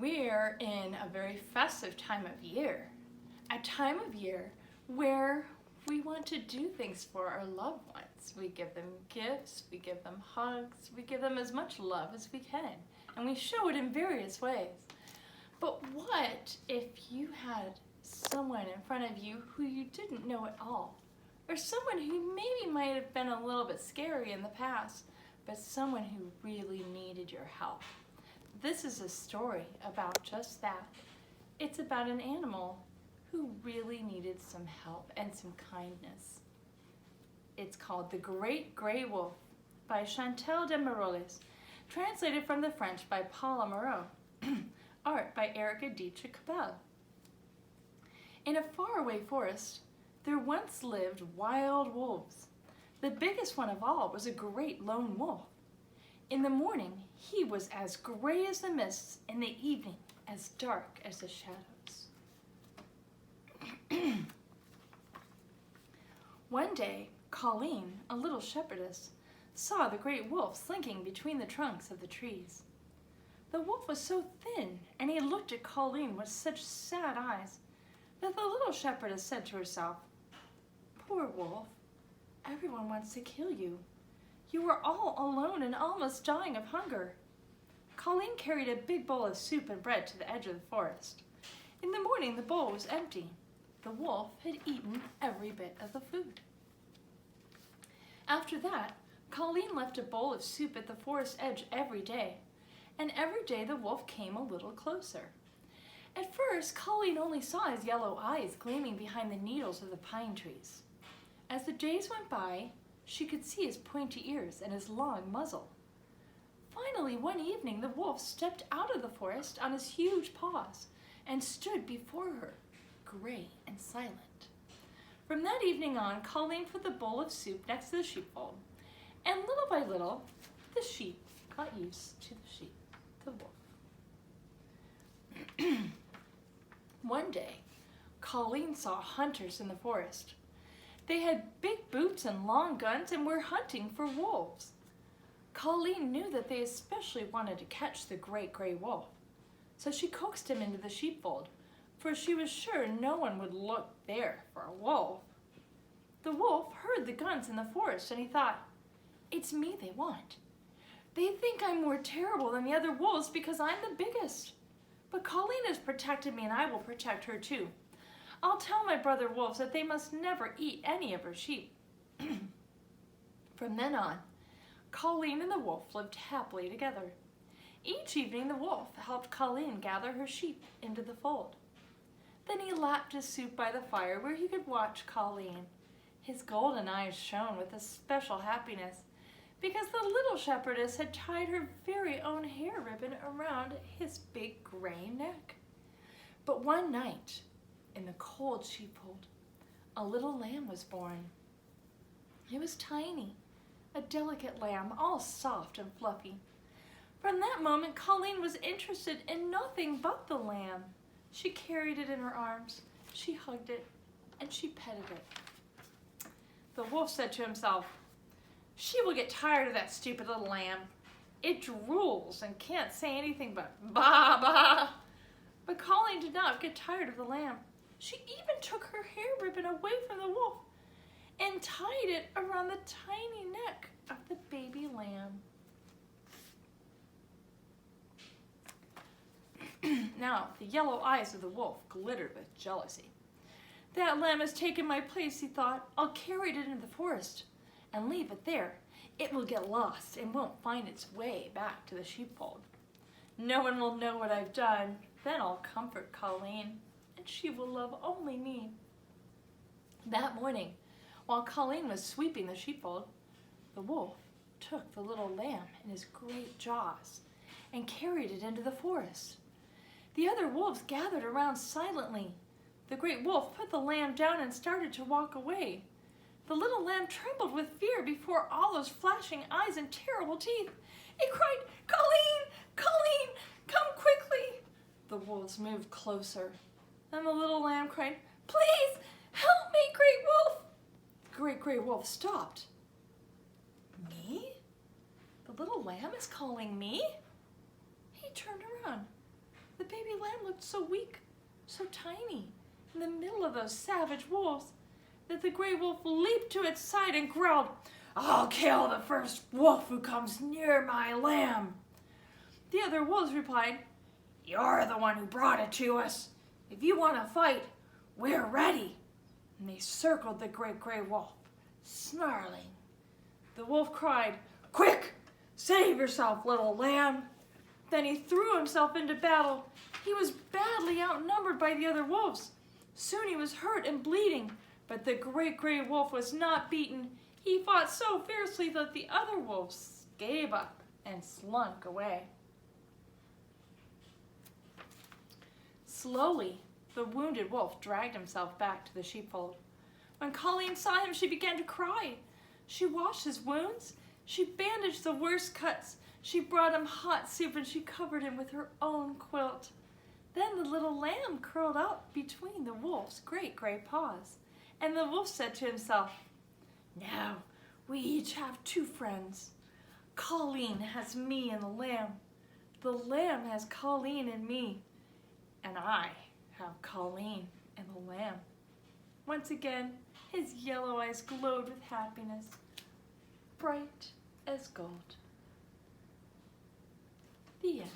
We're in a very festive time of year, a time of year where we want to do things for our loved ones. We give them gifts, we give them hugs, we give them as much love as we can, and we show it in various ways. But what if you had someone in front of you who you didn't know at all, or someone who maybe might have been a little bit scary in the past, but someone who really needed your help? This is a story about just that. It's about an animal who really needed some help and some kindness. It's called The Great Grey Wolf by Chantelle de Marolles, translated from the French by Paula Moreau, art by Erica Dietrich-Cabell. In a faraway forest, there once lived wild wolves. The biggest one of all was a great lone wolf. In the morning, he was as gray as the mists, in the evening, as dark as the shadows. One day, Colleen, a little shepherdess, saw the great wolf slinking between the trunks of the trees. The wolf was so thin, and he looked at Colleen with such sad eyes, that the little shepherdess said to herself, "Poor wolf, everyone wants to kill you. You are all alone and almost dying of hunger." Colleen carried a big bowl of soup and bread to the edge of the forest. In the morning, the bowl was empty. The wolf had eaten every bit of the food. After that, Colleen left a bowl of soup at the forest edge every day, and every day the wolf came a little closer. At first, Colleen only saw his yellow eyes gleaming behind the needles of the pine trees. As the days went by, she could see his pointy ears and his long muzzle. Finally, one evening, the wolf stepped out of the forest on his huge paws and stood before her, gray and silent. From that evening on, Colleen put the bowl of soup next to the sheepfold, and little by little, the sheep got used to the wolf. One day, Colleen saw hunters in the forest. They had big boots and long guns and were hunting for wolves. Colleen knew that they especially wanted to catch the great gray wolf, so she coaxed him into the sheepfold, for she was sure no one would look there for a wolf. The wolf heard the guns in the forest and he thought, "It's me they want. They think I'm more terrible than the other wolves because I'm the biggest. But Colleen has protected me and I will protect her too. I'll tell my brother wolves that they must never eat any of her sheep." From then on, Colleen and the wolf lived happily together. Each evening the wolf helped Colleen gather her sheep into the fold. Then he lapped his soup by the fire where he could watch Colleen. His golden eyes shone with a special happiness because the little shepherdess had tied her very own hair ribbon around his big gray neck. But one night, in the cold sheepfold, a little lamb was born. It was tiny, a delicate lamb, all soft and fluffy. From that moment, Colleen was interested in nothing but the lamb. She carried it in her arms, she hugged it, and she petted it. The wolf said to himself, "She will get tired of that stupid little lamb. It drools and can't say anything but ba ba." But Colleen did not get tired of the lamb. She even took her hair ribbon away from the wolf and tied it around the tiny neck of the baby lamb. Now, the yellow eyes of the wolf glittered with jealousy. "That lamb has taken my place," he thought. "I'll carry it into the forest and leave it there. It will get lost and won't find its way back to the sheepfold. No one will know what I've done. Then I'll comfort Colleen, and she will love only me." That morning, while Colleen was sweeping the sheepfold, the wolf took the little lamb in his great jaws and carried it into the forest. The other wolves gathered around silently. The great wolf put the lamb down and started to walk away. The little lamb trembled with fear before all those flashing eyes and terrible teeth. It cried, "Colleen, Colleen, come quickly." The wolves moved closer. Then the little lamb cried, "Please, help me, Great Wolf." The great gray wolf stopped. "Me? The little lamb is calling me?" He turned around. The baby lamb looked so weak, so tiny, in the middle of those savage wolves, that the gray wolf leaped to its side and growled, "I'll kill the first wolf who comes near my lamb." The other wolves replied, "You're the one who brought it to us. If you want to fight, we're ready." And they circled the great gray wolf, snarling. The wolf cried, "Quick, save yourself, little lamb." Then he threw himself into battle. He was badly outnumbered by the other wolves. Soon he was hurt and bleeding, but the great gray wolf was not beaten. He fought so fiercely that the other wolves gave up and slunk away. Slowly, the wounded wolf dragged himself back to the sheepfold. When Colleen saw him, she began to cry. She washed his wounds. She bandaged the worst cuts. She brought him hot soup and she covered him with her own quilt. Then the little lamb curled up between the wolf's great gray paws. And the wolf said to himself, "Now we each have two friends. Colleen has me and the lamb. The lamb has Colleen and me. And I have Colleen and the lamb." Once again, his yellow eyes glowed with happiness, bright as gold. The end.